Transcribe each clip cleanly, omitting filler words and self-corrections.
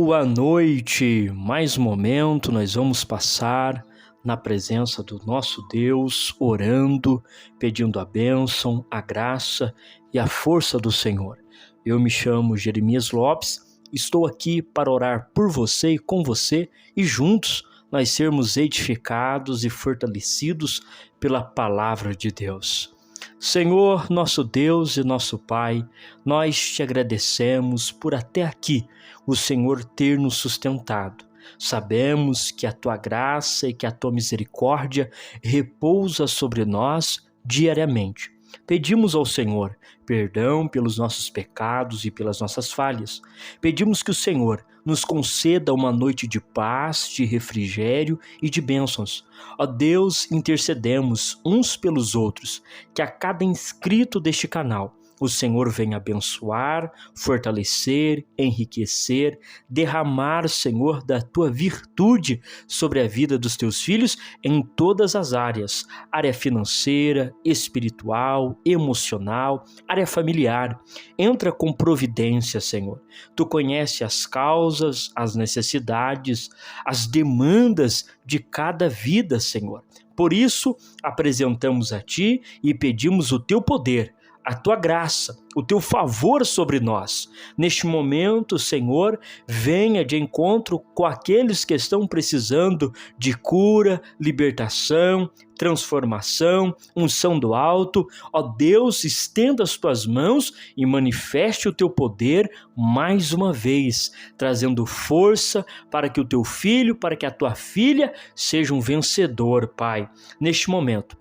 Boa noite! Mais um momento nós vamos passar na presença do nosso Deus, orando, pedindo a bênção, a graça e a força do Senhor. Eu me chamo Jeremias Lopes, estou aqui para orar por você e com você e juntos nós sermos edificados e fortalecidos pela palavra de Deus. Senhor, nosso Deus e nosso Pai, nós te agradecemos por até aqui o Senhor ter nos sustentado. Sabemos que a tua graça e que a tua misericórdia repousa sobre nós diariamente. Pedimos ao Senhor perdão pelos nossos pecados e pelas nossas falhas. Pedimos que o Senhor nos conceda uma noite de paz, de refrigério e de bênçãos. Ó Deus, intercedemos uns pelos outros, que a cada inscrito deste canal o Senhor venha abençoar, fortalecer, enriquecer, derramar, Senhor, da tua virtude sobre a vida dos teus filhos em todas as áreas, área financeira, espiritual, emocional, área familiar. Entra com providência, Senhor. Tu conheces as causas, as necessidades, as demandas de cada vida, Senhor. Por isso, apresentamos a Ti e pedimos o Teu poder, a tua graça, o teu favor sobre nós. Neste momento, Senhor, venha de encontro com aqueles que estão precisando de cura, libertação, transformação, unção do alto. Ó Deus, estenda as tuas mãos e manifeste o teu poder mais uma vez, trazendo força para que o teu filho, para que a tua filha seja um vencedor, Pai. Neste momento,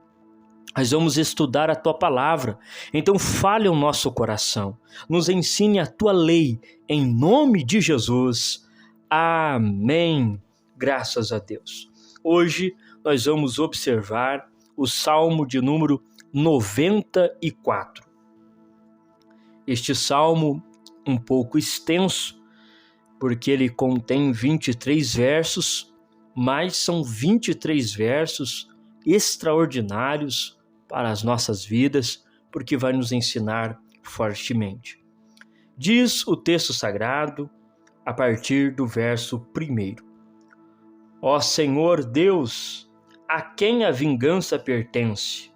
nós vamos estudar a tua palavra, então fale o nosso coração, nos ensine a tua lei, em nome de Jesus. Amém. Graças a Deus. Hoje nós vamos observar o Salmo de número 94. Este salmo um pouco extenso, porque ele contém 23 versos, mas são 23 versos extraordinários para as nossas vidas, porque vai nos ensinar fortemente. Diz o texto sagrado, a partir do verso 1. Ó Senhor Deus, a quem a vingança pertence?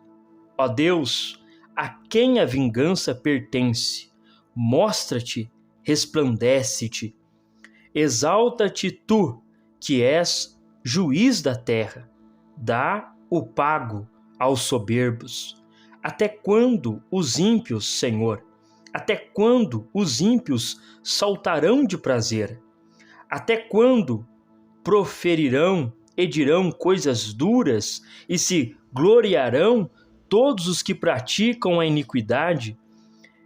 Ó Deus, a quem a vingança pertence? Mostra-te, resplandece-te. Exalta-te tu, que és juiz da terra. Dá o pago aos soberbos. Até quando os ímpios, Senhor? Até quando os ímpios saltarão de prazer? Até quando proferirão e dirão coisas duras e se gloriarão todos os que praticam a iniquidade?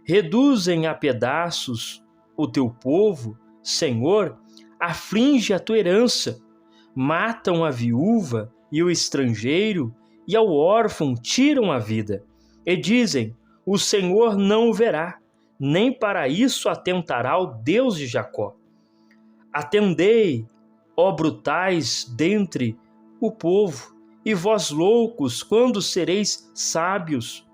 Reduzem a pedaços o teu povo, Senhor, aflige a tua herança, matam a viúva e o estrangeiro, e ao órfão tiram a vida, e dizem, o Senhor não o verá, nem para isso atentará o Deus de Jacó. Atendei, ó brutais dentre o povo, e vós loucos, quando sereis sábios?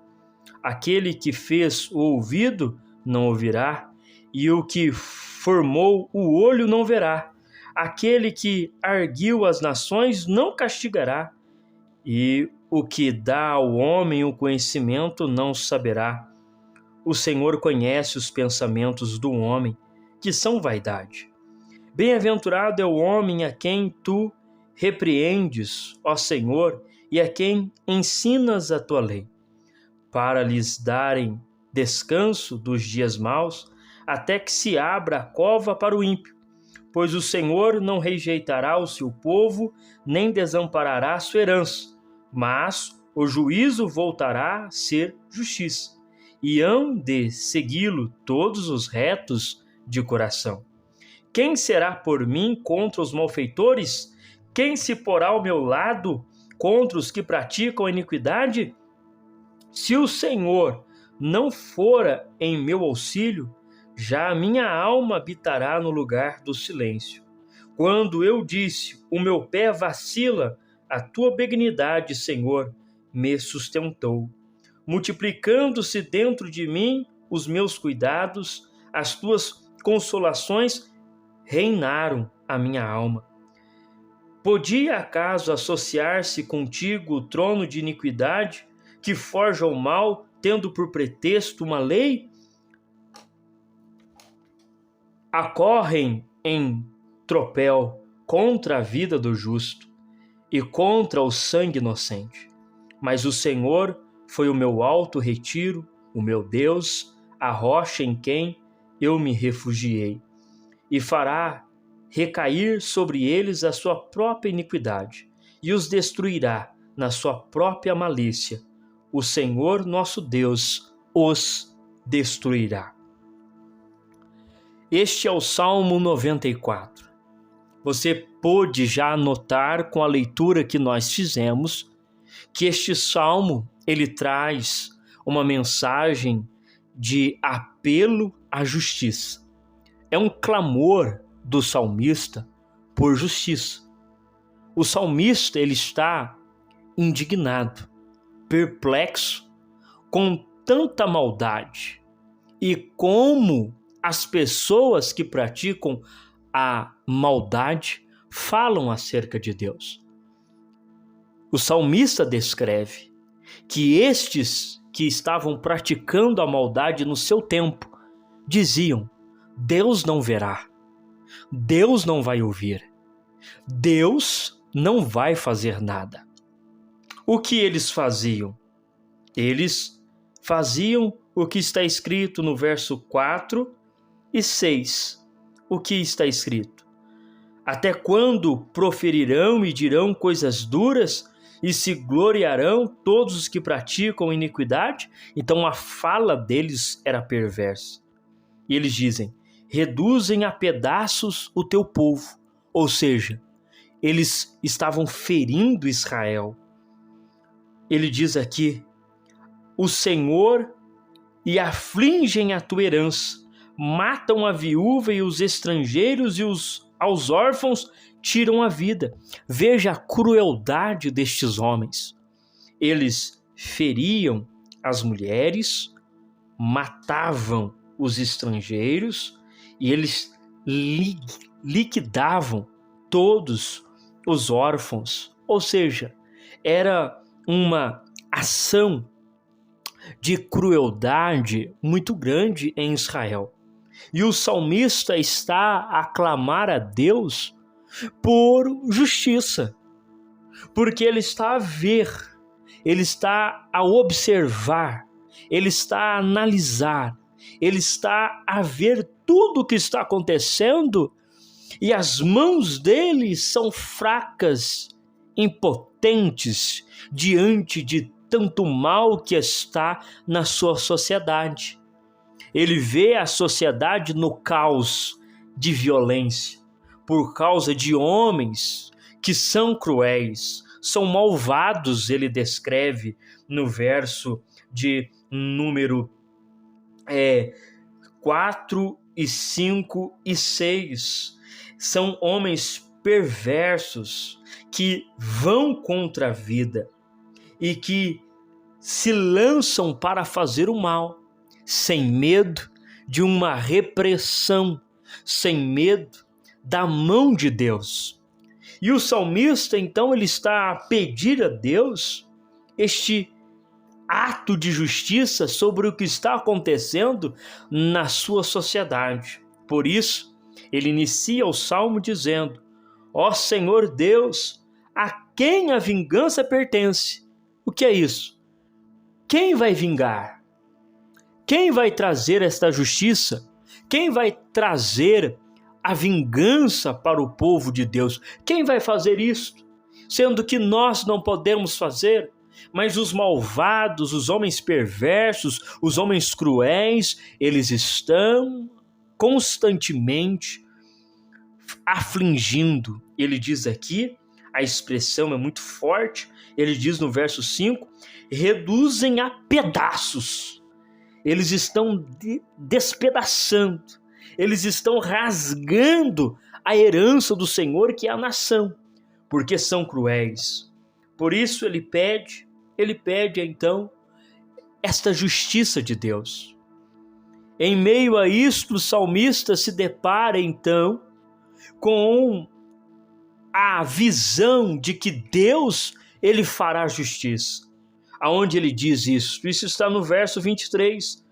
Aquele que fez o ouvido não ouvirá, e o que formou o olho não verá. Aquele que arguiu as nações não castigará, e o que dá ao homem o conhecimento não saberá. O Senhor conhece os pensamentos do homem, que são vaidade. Bem-aventurado é o homem a quem tu repreendes, ó Senhor, e a quem ensinas a tua lei, para lhes darem descanso dos dias maus, até que se abra a cova para o ímpio. Pois o Senhor não rejeitará o seu povo, nem desamparará a sua herança, mas o juízo voltará a ser justiça, e hão de segui-lo todos os retos de coração. Quem será por mim contra os malfeitores? Quem se porá ao meu lado contra os que praticam a iniquidade? Se o Senhor não fora em meu auxílio, já a minha alma habitará no lugar do silêncio. Quando eu disse, o meu pé vacila, a tua benignidade, Senhor, me sustentou. Multiplicando-se dentro de mim os meus cuidados, as tuas consolações reinaram a minha alma. Podia acaso associar-se contigo o trono de iniquidade, que forja o mal, tendo por pretexto uma lei? Acorrem em tropel contra a vida do justo e contra o sangue inocente. Mas o Senhor foi o meu alto retiro, o meu Deus, a rocha em quem eu me refugiei, e fará recair sobre eles a sua própria iniquidade, e os destruirá na sua própria malícia. O Senhor nosso Deus os destruirá. Este é o Salmo 94. Você pôde já notar com a leitura que nós fizemos que este salmo ele traz uma mensagem de apelo à justiça. É um clamor do salmista por justiça. O salmista ele está indignado, perplexo com tanta maldade e como as pessoas que praticam a maldade falam acerca de Deus. O salmista descreve que estes que estavam praticando a maldade no seu tempo diziam: Deus não verá, Deus não vai ouvir, Deus não vai fazer nada. O que eles faziam? Eles faziam o que está escrito no verso 4 e 6. O que está escrito? Até quando proferirão e dirão coisas duras e se gloriarão todos os que praticam iniquidade? Então a fala deles era perversa. E eles dizem: reduzem a pedaços o teu povo. Ou seja, eles estavam ferindo Israel. Ele diz aqui: o Senhor e afligem a tua herança, matam a viúva e os estrangeiros e aos órfãos tiram a vida. Veja a crueldade destes homens. Eles feriam as mulheres, matavam os estrangeiros e eles liquidavam todos os órfãos. Ou seja, era uma ação de crueldade muito grande em Israel. E o salmista está a clamar a Deus por justiça, porque ele está a ver, ele está a observar, ele está a analisar, ele está a ver tudo o que está acontecendo e as mãos dele são fracas, impotentes diante de tanto mal que está na sua sociedade. Ele vê a sociedade no caos de violência, por causa de homens que são cruéis, são malvados, ele descreve no verso de número 4 e 5 e 6. São homens perversos que vão contra a vida e que se lançam para fazer o mal, sem medo de uma repressão, sem medo da mão de Deus. E o salmista, então, ele está a pedir a Deus este ato de justiça sobre o que está acontecendo na sua sociedade. Por isso, ele inicia o salmo dizendo: ó Senhor Deus, a quem a vingança pertence? O que é isso? Quem vai vingar? Quem vai trazer esta justiça? Quem vai trazer a vingança para o povo de Deus? Quem vai fazer isto? Sendo que nós não podemos fazer, mas os malvados, os homens perversos, os homens cruéis, eles estão constantemente afligindo. Ele diz aqui, a expressão é muito forte, ele diz no verso 5, reduzem a pedaços. Eles estão despedaçando, eles estão rasgando a herança do Senhor, que é a nação, porque são cruéis. Por isso ele pede então esta justiça de Deus. Em meio a isto, o salmista se depara então com a visão de que Deus, ele fará justiça. Aonde ele diz isso? Isso está no verso 23.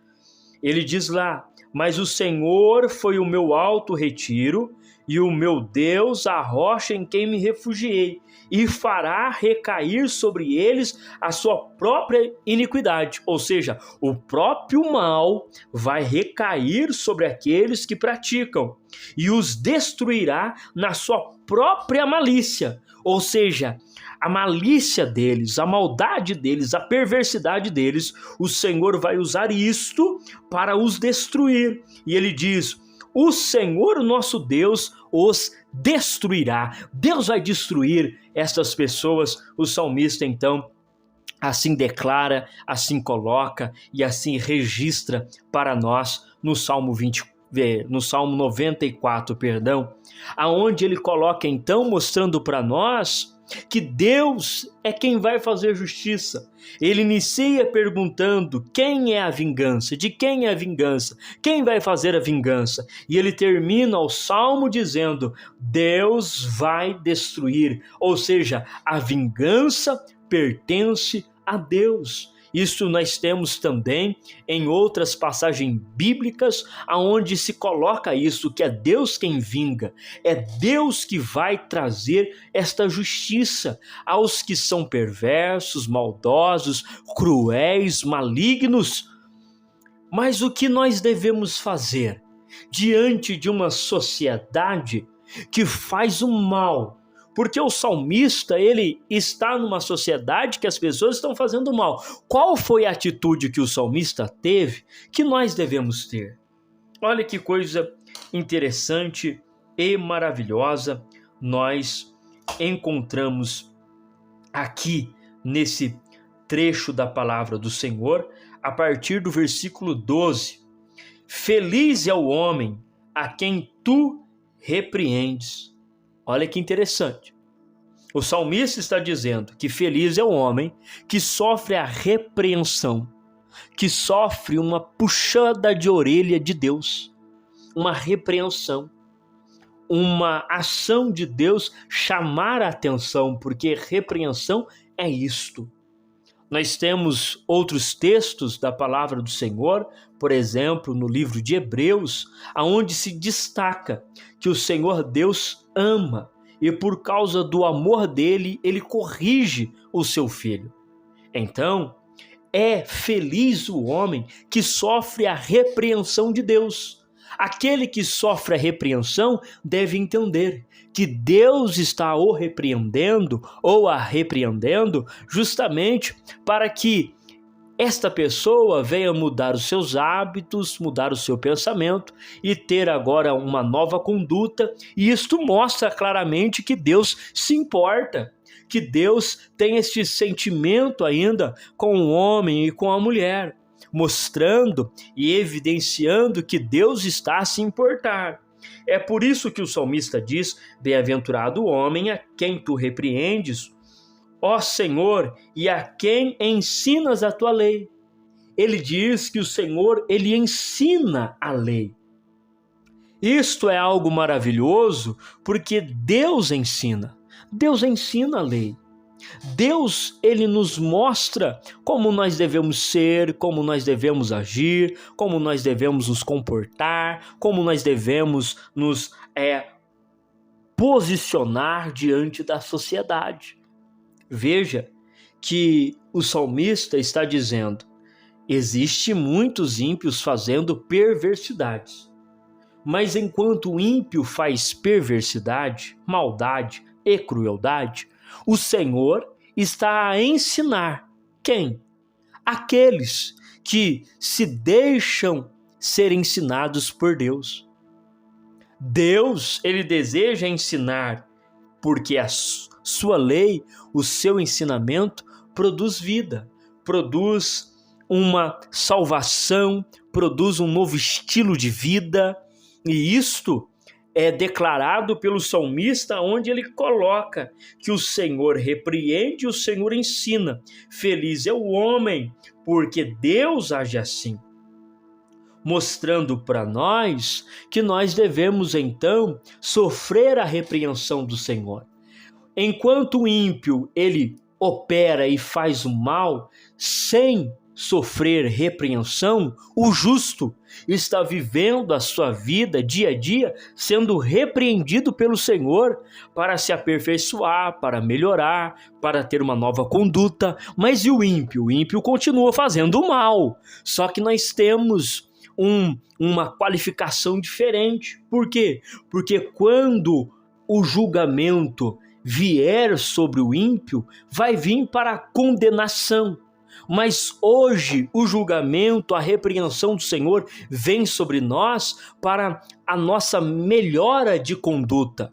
Ele diz lá: mas o Senhor foi o meu alto retiro e o meu Deus a rocha em quem me refugiei, e fará recair sobre eles a sua própria iniquidade. Ou seja, o próprio mal vai recair sobre aqueles que praticam e os destruirá na sua própria malícia. Ou seja, a malícia deles, a maldade deles, a perversidade deles, o Senhor vai usar isto para os destruir. E ele diz: o Senhor nosso Deus os destruirá. Deus vai destruir essas pessoas. O salmista então assim declara, assim coloca e assim registra para nós no Salmo 94, aonde ele coloca então, mostrando para nós que Deus é quem vai fazer justiça. Ele inicia perguntando: quem é a vingança? De quem é a vingança? Quem vai fazer a vingança? E ele termina o salmo dizendo: Deus vai destruir. Ou seja, a vingança pertence a Deus. Isso nós temos também em outras passagens bíblicas, aonde se coloca isso, que é Deus quem vinga, é Deus que vai trazer esta justiça aos que são perversos, maldosos, cruéis, malignos. Mas o que nós devemos fazer diante de uma sociedade que faz o mal? Porque o salmista, ele está numa sociedade que as pessoas estão fazendo mal. Qual foi a atitude que o salmista teve que nós devemos ter? Olha que coisa interessante e maravilhosa nós encontramos aqui nesse trecho da palavra do Senhor, a partir do versículo 12. Feliz é o homem a quem tu repreendes. Olha que interessante. O salmista está dizendo que feliz é o homem que sofre a repreensão, que sofre uma puxada de orelha de Deus, uma repreensão, uma ação de Deus chamar a atenção, porque repreensão é isto. Nós temos outros textos da palavra do Senhor, por exemplo, no livro de Hebreus, onde se destaca que o Senhor Deus ama e por causa do amor dele, ele corrige o seu filho. Então, é feliz o homem que sofre a repreensão de Deus. Aquele que sofre a repreensão deve entender que Deus está o repreendendo ou a repreendendo justamente para que esta pessoa venha mudar os seus hábitos, mudar o seu pensamento e ter agora uma nova conduta. E isto mostra claramente que Deus se importa, que Deus tem este sentimento ainda com o homem e com a mulher, mostrando e evidenciando que Deus está a se importar. É por isso que o salmista diz: bem-aventurado o homem a quem tu repreendes, ó Senhor, e a quem ensinas a tua lei. Ele diz que o Senhor, ele ensina a lei. Isto é algo maravilhoso, porque Deus ensina a lei. Deus, ele nos mostra como nós devemos ser, como nós devemos agir, como nós devemos nos comportar, como nós devemos nos posicionar diante da sociedade. Veja que o salmista está dizendo: existe muitos ímpios fazendo perversidades, mas enquanto o ímpio faz perversidade, maldade e crueldade, o Senhor está a ensinar quem? Aqueles que se deixam ser ensinados por Deus. Deus, ele deseja ensinar, porque a sua lei, o seu ensinamento produz vida, produz uma salvação, produz um novo estilo de vida, e isto é declarado pelo salmista, onde ele coloca que o Senhor repreende e o Senhor ensina. Feliz é o homem, porque Deus age assim. mostrando para nós que nós devemos então sofrer a repreensão do Senhor. Enquanto o ímpio ele opera e faz o mal sem sofrer repreensão, o justo está vivendo a sua vida dia a dia sendo repreendido pelo Senhor para se aperfeiçoar, para melhorar, para ter uma nova conduta. Mas e o ímpio? O ímpio continua fazendo o mal, só que nós temos uma qualificação diferente. Por quê? Porque quando o julgamento vier sobre o ímpio, vai vir para a condenação. Mas hoje o julgamento, a repreensão do Senhor vem sobre nós para a nossa melhora de conduta.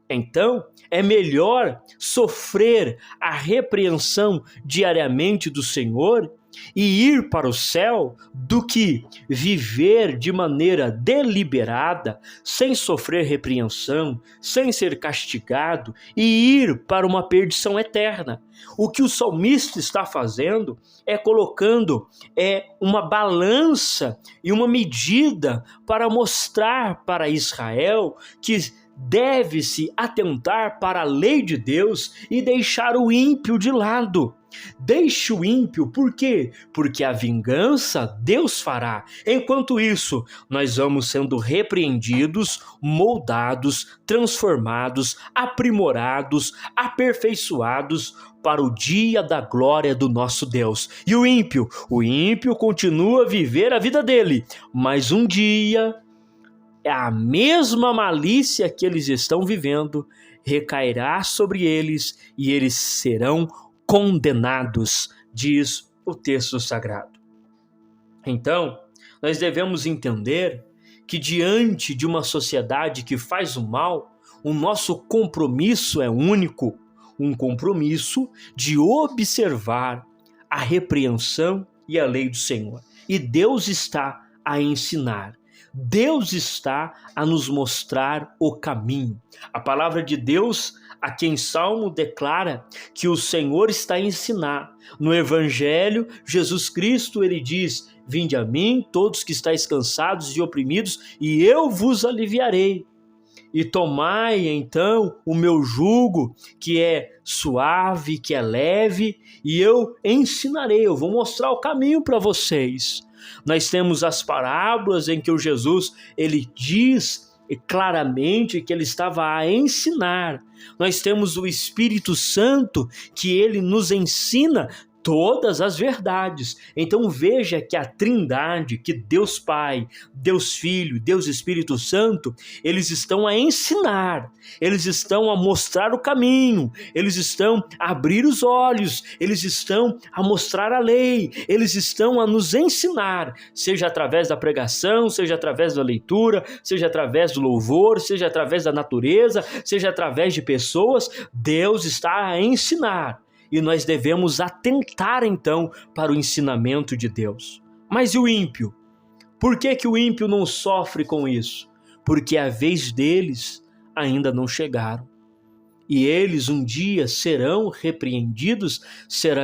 Então, é melhor sofrer a repreensão diariamente do Senhor e ir para o céu do que viver de maneira deliberada, sem sofrer repreensão, sem ser castigado e ir para uma perdição eterna. O que o salmista está fazendo é colocando uma balança e uma medida para mostrar para Israel que deve-se atentar para a lei de Deus e deixar o ímpio de lado. Deixe o ímpio, por quê? Porque a vingança Deus fará. Enquanto isso, nós vamos sendo repreendidos, moldados, transformados, aprimorados, aperfeiçoados para o dia da glória do nosso Deus. E o ímpio continua a viver a vida dele, mas um dia a mesma malícia que eles estão vivendo recairá sobre eles e eles serão condenados, diz o texto sagrado. Então, nós devemos entender que diante de uma sociedade que faz o mal, o nosso compromisso é único, um compromisso de observar a repreensão e a lei do Senhor. E Deus está a ensinar. Deus está a nos mostrar o caminho. A palavra de Deus, aqui em Salmo, declara que o Senhor está a ensinar. No Evangelho, Jesus Cristo, ele diz: vinde a mim, todos que estáis cansados e oprimidos, e eu vos aliviarei. E tomai, então, o meu jugo, que é suave, que é leve, e eu ensinarei, eu vou mostrar o caminho para vocês. Nós temos as parábolas em que o Jesus, ele diz claramente que ele estava a ensinar. Nós temos o Espírito Santo, que ele nos ensina todas as verdades. Então veja que a Trindade, que Deus Pai, Deus Filho, Deus Espírito Santo, eles estão a ensinar, eles estão a mostrar o caminho, eles estão a abrir os olhos, eles estão a mostrar a lei, eles estão a nos ensinar, seja através da pregação, seja através da leitura, seja através do louvor, seja através da natureza, seja através de pessoas. Deus está a ensinar. E nós devemos atentar então para o ensinamento de Deus. Mas e o ímpio? Por que o ímpio não sofre com isso? Porque a vez deles ainda não chegaram. E eles um dia serão repreendidos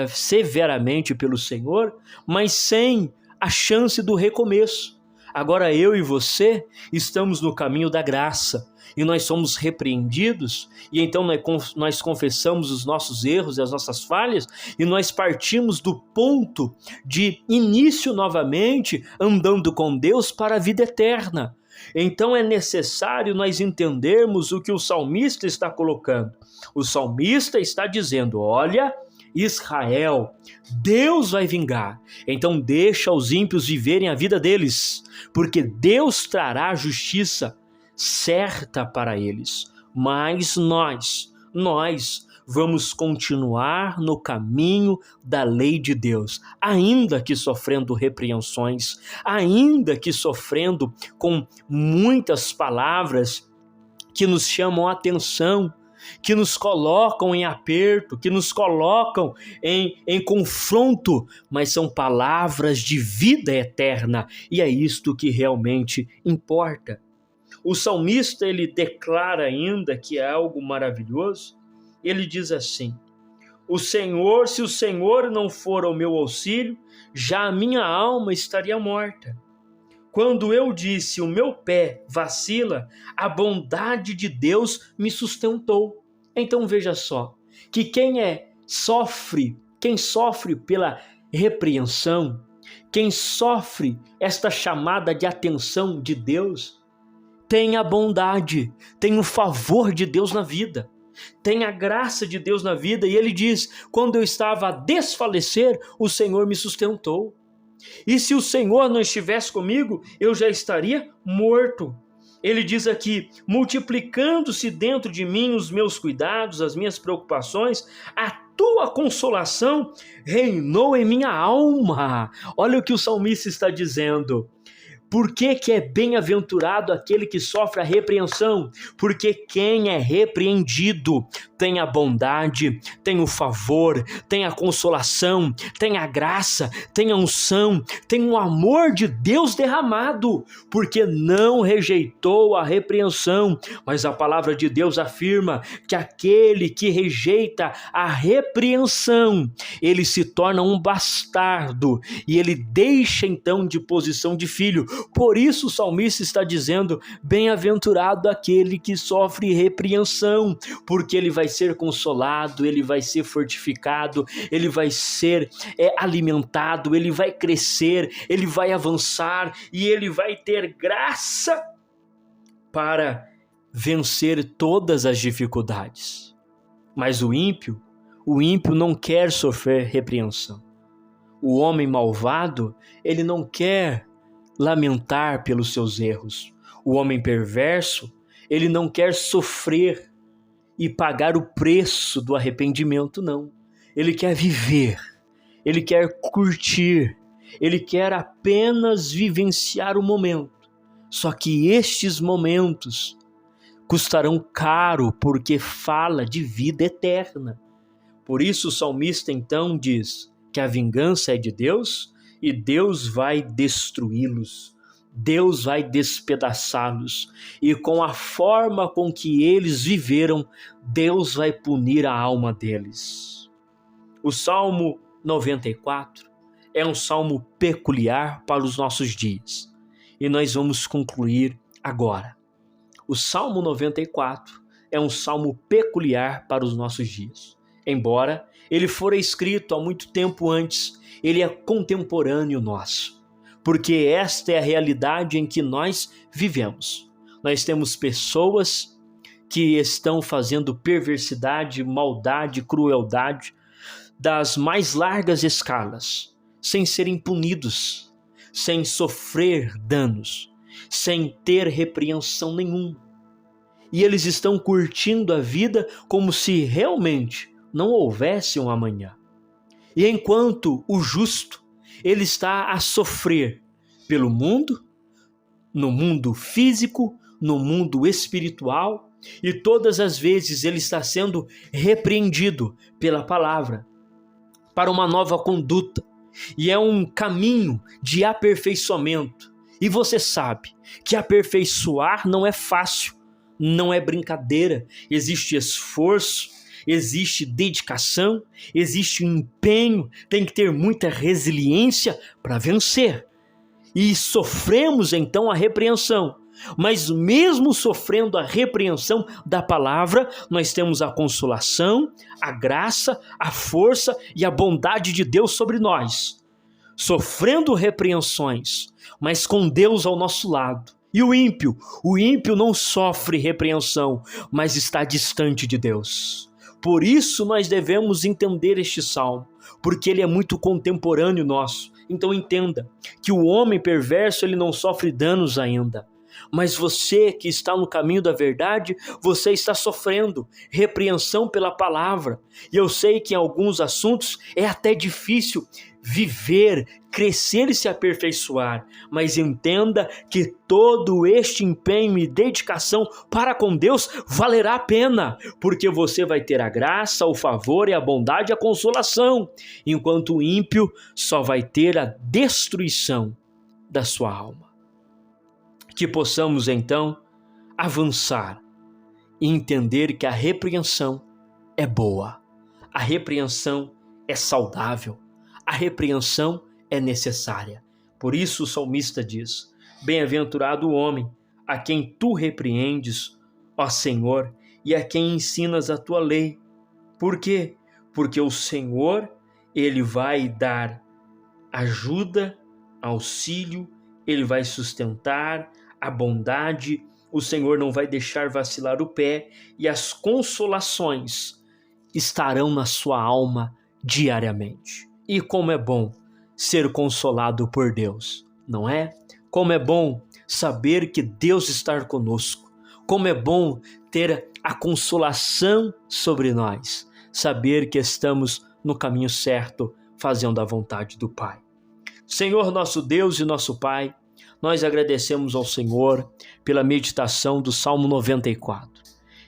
severamente pelo Senhor, mas sem a chance do recomeço. Agora eu e você estamos no caminho da graça. E nós somos repreendidos, e então nós confessamos os nossos erros e as nossas falhas, e nós partimos do ponto de início novamente, andando com Deus para a vida eterna. Então é necessário nós entendermos o que o salmista está colocando. O salmista está dizendo: olha, Israel, Deus vai vingar, então deixa os ímpios viverem a vida deles, porque Deus trará justiça certa para eles, mas nós vamos continuar no caminho da lei de Deus, ainda que sofrendo repreensões, ainda que sofrendo com muitas palavras que nos chamam a atenção, que nos colocam em aperto, que nos colocam em confronto, mas são palavras de vida eterna, e é isto que realmente importa. O salmista, ele declara ainda que é algo maravilhoso. Ele diz assim: se o Senhor não for ao meu auxílio, já a minha alma estaria morta. Quando eu disse, o meu pé vacila, a bondade de Deus me sustentou. Então veja só, que quem sofre pela repreensão, quem sofre esta chamada de atenção de Deus, tem a bondade, tem o favor de Deus na vida, tem a graça de Deus na vida. E ele diz, quando eu estava a desfalecer, o Senhor me sustentou. E se o Senhor não estivesse comigo, eu já estaria morto. Ele diz aqui, multiplicando-se dentro de mim os meus cuidados, as minhas preocupações, a tua consolação reinou em minha alma. Olha o que o salmista está dizendo. Por que é bem-aventurado aquele que sofre a repreensão? Porque quem é repreendido tem a bondade, tem o favor, tem a consolação, tem a graça, tem a unção, tem o amor de Deus derramado, porque não rejeitou a repreensão. Mas a palavra de Deus afirma que aquele que rejeita a repreensão, ele se torna um bastardo e ele deixa então de posição de filho. Por isso o salmista está dizendo, bem-aventurado aquele que sofre repreensão, porque ele vai ser consolado, ele vai ser fortificado, ele vai ser alimentado, ele vai crescer, ele vai avançar e ele vai ter graça para vencer todas as dificuldades. Mas o ímpio não quer sofrer repreensão. O homem malvado, ele não quer lamentar pelos seus erros. O homem perverso, ele não quer sofrer e pagar o preço do arrependimento, não. Ele quer viver, ele quer curtir, ele quer apenas vivenciar o momento. Só que estes momentos custarão caro, porque fala de vida eterna. Por isso o salmista então diz que a vingança é de Deus e Deus vai destruí-los, Deus vai despedaçá-los, e com a forma com que eles viveram, Deus vai punir a alma deles. O Salmo 94 é um salmo peculiar para os nossos dias, e nós vamos concluir agora. O Salmo 94 é um salmo peculiar para os nossos dias. Embora ele fora escrito há muito tempo antes, ele é contemporâneo nosso, porque esta é a realidade em que nós vivemos. Nós temos pessoas que estão fazendo perversidade, maldade, crueldade das mais largas escalas, sem serem punidos, sem sofrer danos, sem ter repreensão nenhuma. E eles estão curtindo a vida como se realmente não houvesse um amanhã. E enquanto o justo, ele está a sofrer pelo mundo, no mundo físico, no mundo espiritual, e todas as vezes ele está sendo repreendido pela palavra para uma nova conduta, e é um caminho de aperfeiçoamento. E você sabe que aperfeiçoar não é fácil, não é brincadeira, existe esforço, existe dedicação, existe empenho, tem que ter muita resiliência para vencer. E sofremos então a repreensão, mas mesmo sofrendo a repreensão da palavra, nós temos a consolação, a graça, a força e a bondade de Deus sobre nós. Sofrendo repreensões, mas com Deus ao nosso lado. E o ímpio não sofre repreensão, mas está distante de Deus. Por isso nós devemos entender este salmo, porque ele é muito contemporâneo nosso. Então entenda que o homem perverso, ele não sofre danos ainda. Mas você que está no caminho da verdade, você está sofrendo repreensão pela palavra. E eu sei que em alguns assuntos é até difícil viver, crescer e se aperfeiçoar, mas entenda que todo este empenho e dedicação para com Deus valerá a pena, porque você vai ter a graça, o favor e a bondade e a consolação, enquanto o ímpio só vai ter a destruição da sua alma. Que possamos então avançar e entender que a repreensão é boa, a repreensão é saudável, a repreensão é necessária. Por isso o salmista diz, Bem-aventurado o homem a quem tu repreendes, ó Senhor, e a quem ensinas a tua lei. Por quê? Porque o Senhor, ele vai dar ajuda, auxílio, ele vai sustentar a bondade, o Senhor não vai deixar vacilar o pé, e as consolações estarão na sua alma diariamente. E como é bom ser consolado por Deus, não é? Como é bom saber que Deus está conosco. Como é bom ter a consolação sobre nós, saber que estamos no caminho certo, fazendo a vontade do Pai. Senhor nosso Deus e nosso Pai, nós agradecemos ao Senhor pela meditação do Salmo 94.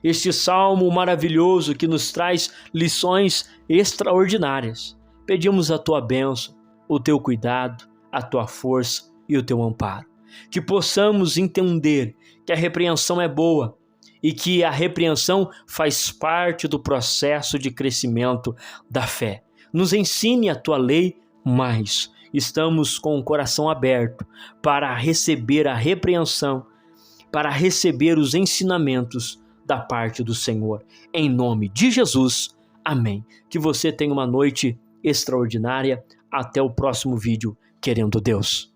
Este salmo maravilhoso que nos traz lições extraordinárias. Pedimos a tua bênção, o teu cuidado, a tua força e o teu amparo. Que possamos entender que a repreensão é boa e que a repreensão faz parte do processo de crescimento da fé. Nos ensine a tua lei, mas estamos com o coração aberto para receber a repreensão, para receber os ensinamentos da parte do Senhor. Em nome de Jesus, amém. Que você tenha uma noite extraordinária. Até o próximo vídeo, querendo Deus.